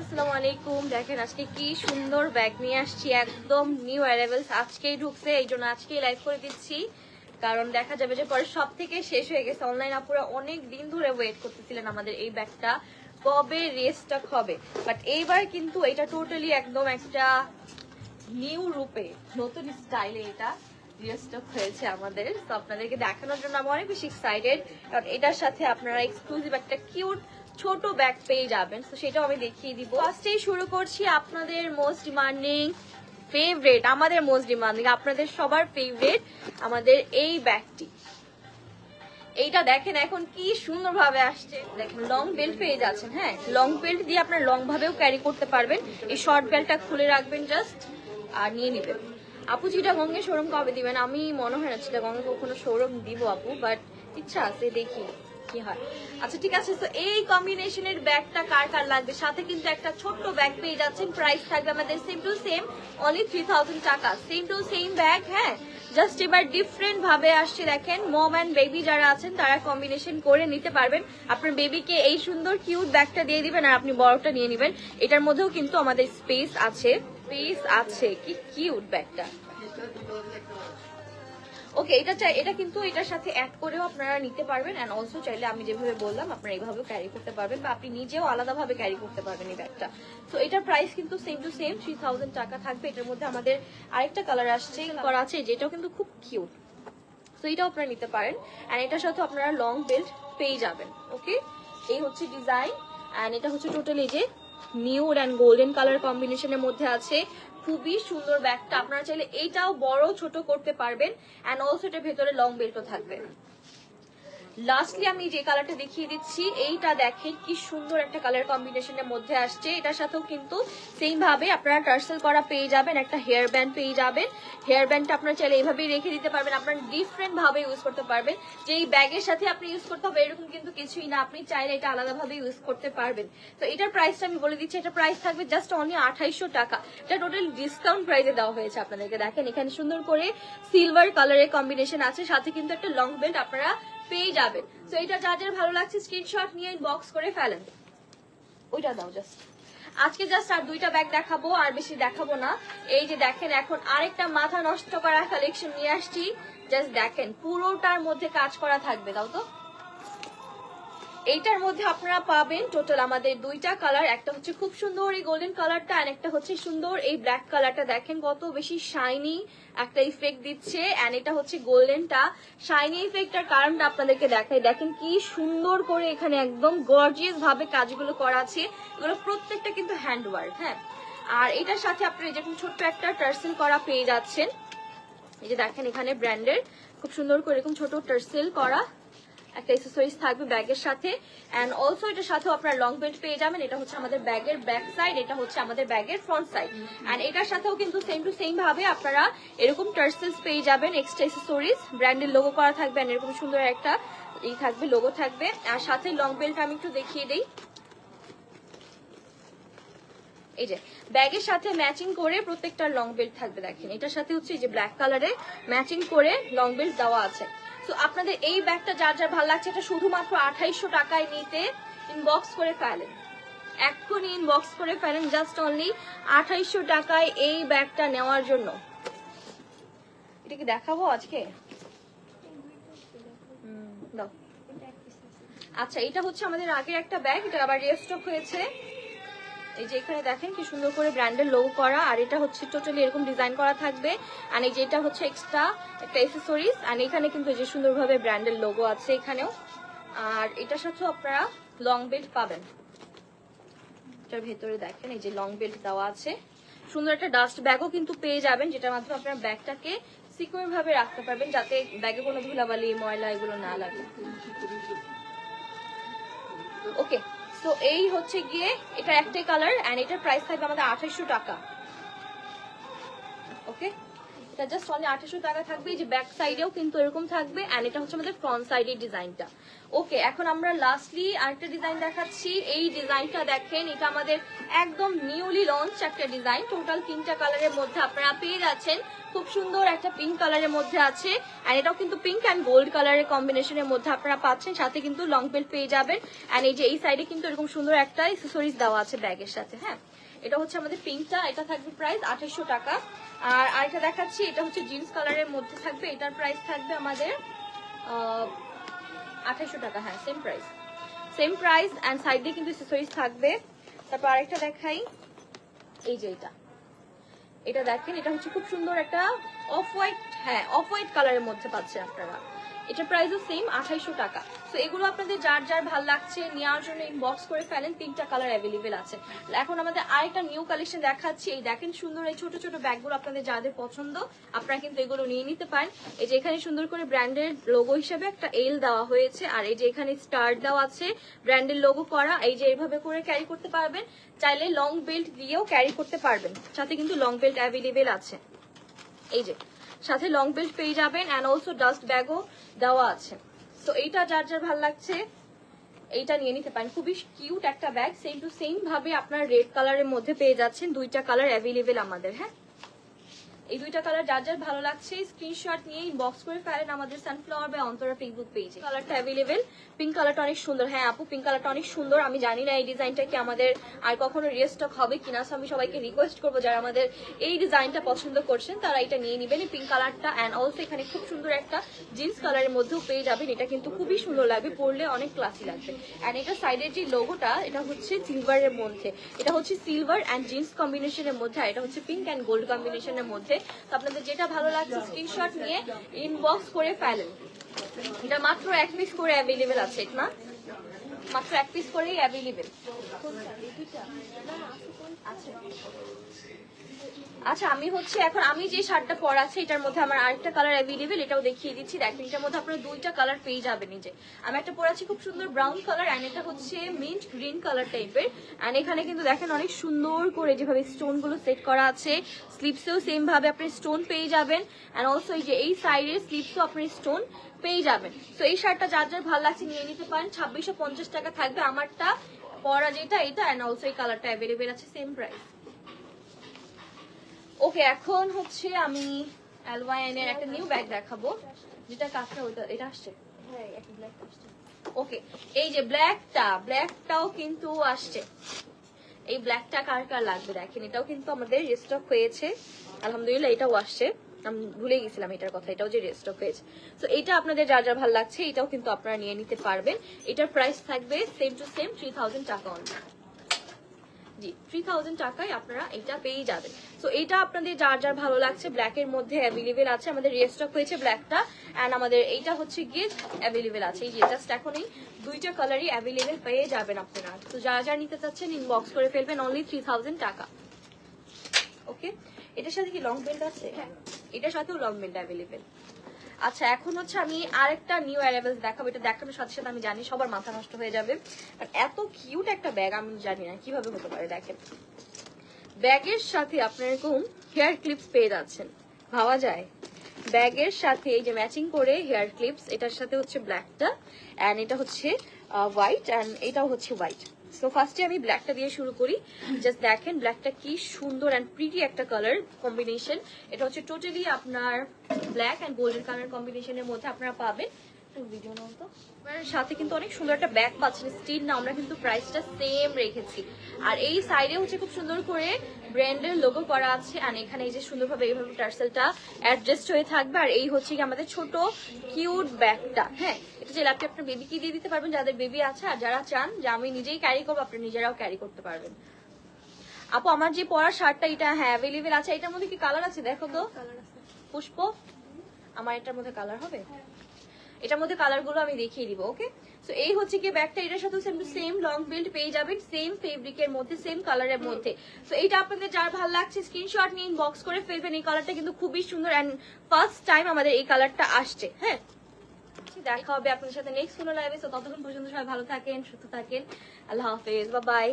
আসসালামু আলাইকুম। দেখেন আজকে কি সুন্দর ব্যাগ নিয়ে আসছি, একদম নিউ অ্যারাইভেলস, আজকেই ঢুকছে, এই জন্য আজকেই লাইভ করে দিচ্ছি। কারণ দেখা যাবে যে পরে সব থেকে শেষ হয়ে গেছে। অনলাইন আপুরা অনেক দিন ধরে ওয়েট করতেছিলেন আমাদের এই ব্যাগটা কবে রিস্টক হবে, বাট এইবার কিন্তু এটা টোটালি একদম একটা নিউ রূপে নতুন স্টাইলে এটা রিস্টক হয়েছে আমাদের। তো আপনাদেরকে দেখানোর জন্য আমি অনেক বেশি এক্সাইটেড, কারণ এটার সাথে আপনারা এক্সক্লুসিভ একটা কিউট ছোট ব্যাগ পেয়ে যাবেন। তো সেটাও আমি দেখিয়ে দিব। ফার্স্টেই শুরু করছি আপনাদের মোস্ট ডিমান্ডিং ফেভারিট, আমাদের মোস্ট ডিমান্ডিং, আপনাদের সবার ফেভারিট আমাদের এই ব্যাগটি। এইটা দেখেন এখন কি সুন্দর ভাবে আসছে, দেখেন লং বেল্ট পেয়ে যাচ্ছেন। হ্যাঁ, লং বেল্ট দিয়ে আপনার লং ভাবেও ক্যারি করতে পারবেন। এই শর্ট বেল্টটা খুলে রাখবেন জাস্ট, আর নিয়ে নেবেন। আপু চিটাগঙ্গে শোরুম কবে দিবেন? আমি মনে হয় না চিটাগঙ্গে কখনো শোরুম দিব আপু, বাট ইচ্ছা আছে, দেখি কি হয়। আচ্ছা ঠিক আছে, তো এই কম্বিনেশনের ব্যাগটা কার কার লাগবে? সাথে কিন্তু একটা ছোট্ট ব্যাগ পেয়ে যাচ্ছেন, প্রাইস থাকবে আমাদের সেম টু সেম অনলি 3000 টাকা। সেম টু সেম ব্যাগ, হ্যাঁ, জাস্ট এবার ডিফারেন্ট ভাবে আসছে। দেখেন মম অ্যান্ড বেবি যারা আছেন তারা কম্বিনেশন করে নিতে পারবেন। আপনার বেবিকে এই সুন্দর কিউট ব্যাগটা দিয়ে দিবেন আর আপনি বড়টা নিয়ে নেবেন। এটার মধ্যেও কিন্তু আমাদের স্পেস আছে, কি কিউট ব্যাগটা। ওকে, এটা কিন্তু এটার সাথে অ্যাড করেও আপনারা নিতে পারবেন, এন্ড অলসো চাইলে আমি যেভাবে বললাম আপনারা এইভাবেও ক্যারি করতে পারবেন, বা আপনি নিজেও আলাদাভাবে ক্যারি করতে পারবেন এই ব্যাগটা। তো এটার প্রাইস কিন্তু সেম টু সেম 3000 টাকা থাকবে। এটার মধ্যে আমাদের আরেকটা কালার আসছে করা আছে, যেটাও কিন্তু খুব কিউট। তো এটাও আপনারা নিতে পারেন, এন্ড এটার সাথে আপনারা লং বেল্ট পেয়ে যাবেন। ওকে, এই হচ্ছে ডিজাইন, এন্ড এটা হচ্ছে টোটালি যে নিউড অ্যান্ড গোল্ডেন কালার কম্বিনেশনের মধ্যে আছে। খুবই সুন্দর ব্যাগটা, আপনারা চাইলে এইটাও বড় ছোট করতে পারবেন, এন্ড অলসো এটার ভেতরে লং বেল্টও থাকবে। লাস্টলি আমি যে কালারটা দেখিয়ে দিচ্ছি, এইটা দেখেন কি সুন্দর একটা কালার কম্বিনেশনের মধ্যে আসছে। এটার সাথেও কিন্তু সেম ভাবে আপনারা টার্সেল করা পেয়ে যাবেন, একটা হেয়ার ব্যান্ড পেয়ে যাবেন। হেয়ার ব্যান্ডটা আপনারা চাইলে এইভাবেই রেখে দিতে পারবেন, আপনারা ডিফারেন্ট ভাবে ইউজ করতে পারবেন। যে এই ব্যাগের সাথে আপনি ইউজ করতে হবে এরকম কিন্তু কিছুই না, আপনি চাইলে এটা আলাদাভাবে ইউজ করতে পারবেন। তো এটার প্রাইসটা আমি বলে দিচ্ছি, এটা প্রাইস থাকবে জাস্ট অনলি 2800 টাকা। এটা টোটাল ডিসকাউন্ট প্রাইসে দেওয়া হয়েছে আপনাদেরকে। দেখেন এখানে সুন্দর করে সিলভার কালারের কম্বিনেশন আছে, সাথে কিন্তু একটা লং বেল্ট আপনারা পেয়ে যাবেন। তো এটা যাদের ভালো লাগছে স্ক্রিনশট নিয়ে ইনবক্স করে ফেলেন। ওইটা দাও জাস্ট। আজকে জাস্ট আর দুইটা ব্যাগ দেখাবো, আর বেশি দেখাবো না। এই যে দেখেন এখন আরেকটা মাথা নষ্ট করা কালেকশন নিয়ে আসছি। জাস্ট দেখেন পুরোটার মধ্যে কাজ করা থাকবে। দাও তো। এইটার মধ্যে আপনারা পাবেন টোটাল আমাদের দুইটা কালার, একটা হচ্ছে খুব সুন্দর এই গোল্ডেন কালারটা, আর একটা হচ্ছে সুন্দর এই ব্ল্যাক কালারটা। দেখেন কত বেশি শাইনি একটা ইফেক্ট দিচ্ছে, এন্ড এটা হচ্ছে গোল্ডেনটা। শাইনি ইফেক্টটার কারণটা আপনাদেরকে দেখাই, দেখেন কি সুন্দর করে এখানে একদম গর্জিয়াস ভাবে কাজগুলো করা আছে। এগুলো প্রত্যেকটা কিন্তু হ্যান্ডওয়ার্ক। হ্যাঁ, আর এটার সাথে আপনারা যেরকম ছোট্ট একটা টার্সেল করা পেয়ে যাচ্ছেন। এই যে দেখেন এখানে ব্র্যান্ডের খুব সুন্দর করে এরকম ছোট টার্সেল করা একটা অ্যাকসেসরিজ থাকবে ব্যাগের সাথে, এন্ড অলসো এটার সাথেও আপনারা লং বেল্ট পেয়ে যাবেন। এটা হচ্ছে আমাদের ব্যাগের ব্যাক সাইড, এটা হচ্ছে আমাদের ব্যাগের ফ্রন্ট সাইড, এন্ড এটার সাথেও কিন্তু সেম টু সেম ভাবে আপনারা এরকম টার্সেলস পেয়ে যাবেন, এক্সট্রা অ্যাকসেসরিজ, ব্র্যান্ডের লোগো করা থাকবে, এন্ড এরকম সুন্দর একটা এই থাকবে, লোগো থাকবে। আর সাথে লং বেল্ট আমি একটু দেখিয়ে দেই। এই যে ব্যাগের সাথে ম্যাচিং করে প্রত্যেকটা লং বেল্ট থাকবে। দেখেন এটার সাথে হচ্ছে এই যে ব্ল্যাক কালারে ম্যাচিং করে লং বেল্ট দেওয়া আছে। তো আপনাদের এই ব্যাগটা যার যার ভালো লাগছে, এটা শুধুমাত্র 2800 টাকায় নিতে ইনবক্স করে ফেলেন, এক্ষুনি ইনবক্স করে ফেলেন, জাস্ট অনলি 2800 টাকায় এই ব্যাগটা নেওয়ার জন্য। এটা কি দেখাবো আজকে? দাও। আচ্ছা, এটা হচ্ছে আমাদের আগের একটা ব্যাগ, এটা আবার রিস্টক হয়েছে। এই যে এখানে দেখেন কি সুন্দর করে ব্র্যান্ডের লোগো করা, আর এটা হচ্ছে টোটালি এরকম ডিজাইন করা থাকবে, আর এই যে এটা হচ্ছে এক্সট্রা একটা অ্যাকসেসরিজ, আর এখানে কিন্তু এই যে সুন্দরভাবে ব্র্যান্ডের লোগো আছে এখানেও। আর এটার সাথেও আপনারা লং বেল্ট পাবেন, এটার ভেতরে দেখেন এই যে লং বেল্ট দেওয়া আছে। সুন্দর একটা ডাস্ট ব্যাগও কিন্তু পেয়ে যাবেন, যেটার মাধ্যমে আপনারা ব্যাগটাকে সিকিউর ভাবে রাখতে পারবেন, যাতে ব্যাগে কোনো ধুলাবালি ময়লা এগুলো না লাগে। ওকে, তো এই হচ্ছে গিয়ে এটা একটাই কালার, এন্ড এটার প্রাইস থাকবে আমাদের 2800 টাকা। ওকে, এটা জাস্ট অনলি 2800 টাকা থাকবে। এই যে ব্যাক সাইডেও কিন্তু এরকম থাকবে, এন্ড এটা হচ্ছে আমাদের ফ্রন্ট সাইডের ডিজাইনটা। ওকে, এখন আমরা লাস্টলি আরেকটা ডিজাইন দেখাচ্ছি। এই ডিজাইনটা দেখেন, এটা আমাদের একদম নিউলি লঞ্চ একটা ডিজাইন। টোটাল 3টা কালারের মধ্যে আপনারা পেয়ে যাচ্ছেন খুব সুন্দর একটা পিঙ্ক কালারের মধ্যে আছে, এন্ড এটাও কিন্তু পিঙ্ক এন্ড গোল্ড কালারের কম্বিনেশনের মধ্যে আপনারা পাচ্ছেন। সাথে কিন্তু লং বেল্ট পেয়ে যাবেন, এন্ড এই যে এই সাইডে কিন্তু এরকম সুন্দর একটা অ্যাকসেসরিজ দেওয়া আছে ব্যাগের সাথে। হ্যাঁ, এটা হচ্ছে আমাদের পিঙ্কটা, এটা থাকবে প্রাইস 2800 টাকা। আর আরেকটা দেখাচ্ছি, এটা হচ্ছে জিন্স কালারের মধ্যে থাকবে, এটার প্রাইস থাকবে আমাদের 2800 টাকা। হ্যাঁ, সেম প্রাইস এন্ড সাইড দিয়ে কিন্তু অ্যাকসেসরিজ থাকবে। তারপর আরেকটা দেখাই, এই যে এটা দেখেন, এটা হচ্ছে খুব সুন্দর একটা অফ হোয়াইট, হ্যাঁ অফ হোয়াইট কালারের মধ্যে পাচ্ছেন আপনারা। এটা প্রাইসও সেম 2800 টাকা। তো এগুলো আপনাদের যার যার ভালো লাগছে নেওয়ার জন্য ইনবক্স করে ফেলেন, 3টা কালার অ্যাভেলেবেল আছে। এখন আমাদের আরেকটা নিউ কালেকশন দেখাচ্ছি। এই দেখেন সুন্দর এই ছোট ছোট ব্যাগগুলো আপনাদের যাদের পছন্দ আপনারা কিন্তু এগুলো নিয়ে নিতে পারেন। এই যে এখানে সুন্দর করে ব্র্যান্ডের লোগো হিসেবে একটা এল দেওয়া হয়েছে, আর এই যে এখানে স্টার দেওয়া আছে ব্র্যান্ডের লোগো করা। এই যে এইভাবে করে ক্যারি করতে পারবেন, চাইলে লং বেল্ট দিয়েও ক্যারি করতে পারবেন। সাথে কিন্তু লং বেল্ট অ্যাভেলেবেল আছে, এই যে সাথে লং বেল্ট পেয়ে যাবেন এন্ড অলসো ডাস্ট ব্যাগও দেওয়া আছে। তো এইটা যার যার ভালো লাগছে এইটা নিয়ে নিতে পারেন। খুবই কিউট একটা ব্যাগ, সেম টু সেম ভাবে আপনার রেড কালারের মধ্যে পেয়ে যাচ্ছেন। 2টা কালার অ্যাভেলেবেল আমাদের। হ্যাঁ, এই 2টা কালার যার যার ভালো লাগছে স্ক্রিনশট নিয়ে ইনবক্স করে ফেলেন আমাদের সানফ্লাওয়ার বা অন্তরা ফেসবুক পেজে। কালারটা অ্যাভেলেবেল, পিঙ্ক কালারটা অনেক সুন্দর। হ্যাঁ আপু, পিঙ্ক কালারটা অনেক সুন্দর। আমি জানি না এই ডিজাইনটা কি আমাদের আর কখনো রিস্টক হবে কিনা। আমি সবাইকে রিকোয়েস্ট করবো যারা আমাদের এই ডিজাইনটা পছন্দ করছেন তারা এটা নিয়ে নিবেন, এই পিঙ্ক কালারটা। অ্যান্ড অলসো এখানে খুব সুন্দর একটা জিন্স কালারের মধ্যেও পেয়ে যাবেন। এটা কিন্তু খুবই সুন্দর লাগবে, পরলে অনেক ক্লাসি লাগবে। অ্যান্ড এটা সাইডের যে লোগোটা এটা হচ্ছে সিলভারের মধ্যে, এটা হচ্ছে সিলভার অ্যান্ড জিন্স কম্বিনেশনের মধ্যে, আর এটা হচ্ছে পিঙ্ক অ্যান্ড গোল্ড কম্বিনেশনের মধ্যে। তো আপনাদের যেটা ভালো লাগছে স্ক্রিনশট নিয়ে ইনবক্স করে ফেলেন। এটা মাত্র 1 পিস করে অ্যাভেলেবেল আছে, না মাত্র 1 পিস করেই অ্যাভেলেবেল। আচ্ছা, আমি হচ্ছে এখন আমি যে শার্টটা পরা আছে এটার মধ্যে আমার আরেকটা কালার অ্যাভেলেবেল, এটাও দেখিয়ে দিচ্ছি। দেখেন এটার মধ্যে আপনারা 2টা কালার পেয়ে যাবেন। এই যে আমি একটা পরাচ্ছি খুব সুন্দর ব্রাউন কালার, এন্ড এটা হচ্ছে মিন্ট গ্রিন কালার টাইপের। এন্ড এখানে কিন্তু দেখেন অনেক সুন্দর করে যেভাবে স্টোন গুলো সেট করা আছে, স্লিপসেও সেম ভাবে আপনি স্টোন পেয়ে যাবেন। এন্ড অলসো এই যে এই সাইডের স্লিপসও আপনি স্টোন পেয়ে যাবেন। তো এই শার্টটা যার যার ভালো লাগছে নিয়ে নিতে পারেন। 2650 টাকা থাকবে আমারটা পরা যেটা এটা, এন্ড অলসো এই কালারটা অ্যাভেলেবেল আছে, সেম প্রাইস। ওকে, এখন হচ্ছে আমি LYN এর একটা নিউ ব্যাগ দেখাবো, যেটা কাঁচা ওইটা এটা আসছে। ওকে, এই যে ব্ল্যাকটাও কিন্তু আসছে। এই ব্ল্যাকটা কার কার লাগবে দেখেন, এটাও কিন্তু আমাদের রিস্টক হয়েছে আলহামদুলিল্লাহ, এটাও আসছে। আমি ভুলে গেছিলাম এটার কথা, এটাও যে রিস্টক হয়েছে। তো এটা আপনাদের যার যার ভালো লাগছে এটাও কিন্তু আপনারা নিয়ে নিতে পারবেন। এটার প্রাইস থাকবে সেম টু সেম 3000 টাকা অনলি। জি, 3000 টাকায় আপনারা এটা পেয়ে যাবেন। তো এটা আপনাদের যার যার ভালো লাগছে ব্ল্যাকের মধ্যে অ্যাভেলেবেল আছে, আমাদের রিস্টক হয়েছে ব্ল্যাকটা, এন্ড আমাদের এইটা হচ্ছে গিয়ে অ্যাভেলেবেল আছে। এই যে জাস্ট এখন এই 2টা কালারই অ্যাভেলেবেল পেয়ে যাবেন আপনারা। তো যারা যারা নিতে চাচ্ছেন ইনবক্স করে ফেলবেন, অনলি 3000 টাকা। ওকে, এটার সাথে কি লং বেল্ট আছে? হ্যাঁ, এটার সাথেও লং বেল্ট অ্যাভেলেবেল। আচ্ছা, এখন হচ্ছে আমি আরেকটা নিউ অ্যারাইভেলস দেখাবো। এটা দেখানোর সাথে সাথে আমি জানি সবার মাথা নষ্ট হয়ে যাবে, এত কিউট একটা ব্যাগ আমি জানি না কিভাবে হতে পারে। দেখেন ব্যাগের সাথে আপনার এরকম হেয়ার ক্লিপস পেয়ে যাচ্ছেন, ভাবা যায় ব্যাগের সাথে এই যে ম্যাচিং করে হেয়ার ক্লিপস। এটার সাথে হচ্ছে ব্ল্যাকটা, অ্যান্ড এটা হচ্ছে হোয়াইট, অ্যান্ড এটাও হচ্ছে হোয়াইট। সো ফার্স্টে আমি ব্ল্যাকটা দিয়ে শুরু করি। জাস্ট দেখেন ব্ল্যাকটা কি সুন্দর অ্যান্ড প্রিটি একটা কালার কম্বিনেশন। এটা হচ্ছে টোটালি আপনার ব্ল্যাক অ্যান্ড গোল্ডেন কালার কম্বিনেশনের মধ্যে আপনারা পাবেন। ভিডিও নাও তো। সাথে কিন্তু অনেক সুন্দর একটা ব্যাগ পাচ্ছেন স্টিল না, আমরা কিন্তু প্রাইসটা সেম রেখেছি। আর এই সাইডে হচ্ছে খুব সুন্দর করে ব্র্যান্ডের লোগো করা আছে, আর এখানে এই যে সুন্দরভাবে এইভাবে টার্সেলটা অ্যাডজাস্ট হয়ে থাকবে। আর এই হচ্ছে কি আমাদের ছোট কিউট ব্যাগটা। হ্যাঁ, এটা যে আপনি আপনার বেবিকে দিয়ে দিতে পারবেন যাদের বেবি আছে, আর যারা চান যে আমি নিজেই ক্যারি করবো আপনি নিজেরাও ক্যারি করতে পারবেন। আপু আমার যে পরা শার্টটা এটা হ্যাঁ অ্যাভেলেবেল আছে। এটার মধ্যে কি কালার আছে দেখো তো পুষ্প, আমার এটার মধ্যে কালার হবে, এটার মধ্যে কালার গুলো আমি দেখিয়ে দিব। ওকে, সো এই হচ্ছে কি ব্যাগটা, এটার সাথে সেম লং বেল্ট পেয়ে যাবেন, সেম ফেব্রিকের মধ্যে, সেম কালারের মধ্যে। সো এইটা আপনাদের যার ভালো লাগছে স্ক্রিনশট নিয়ে ইনবক্স করে ফেলবেন। এই কালারটা কিন্তু খুবই সুন্দর অ্যান্ড ফার্স্ট টাইম আমাদের এই কালারটা আসছে। হ্যাঁ, দেখা হবে আপনাদের সাথে নেক্সট কোনো লাইভে। সো ততক্ষণ পর্যন্ত সবাই ভালো থাকেন, সুস্থ থাকেন, আল্লাহ হাফেজ, বাই বাই।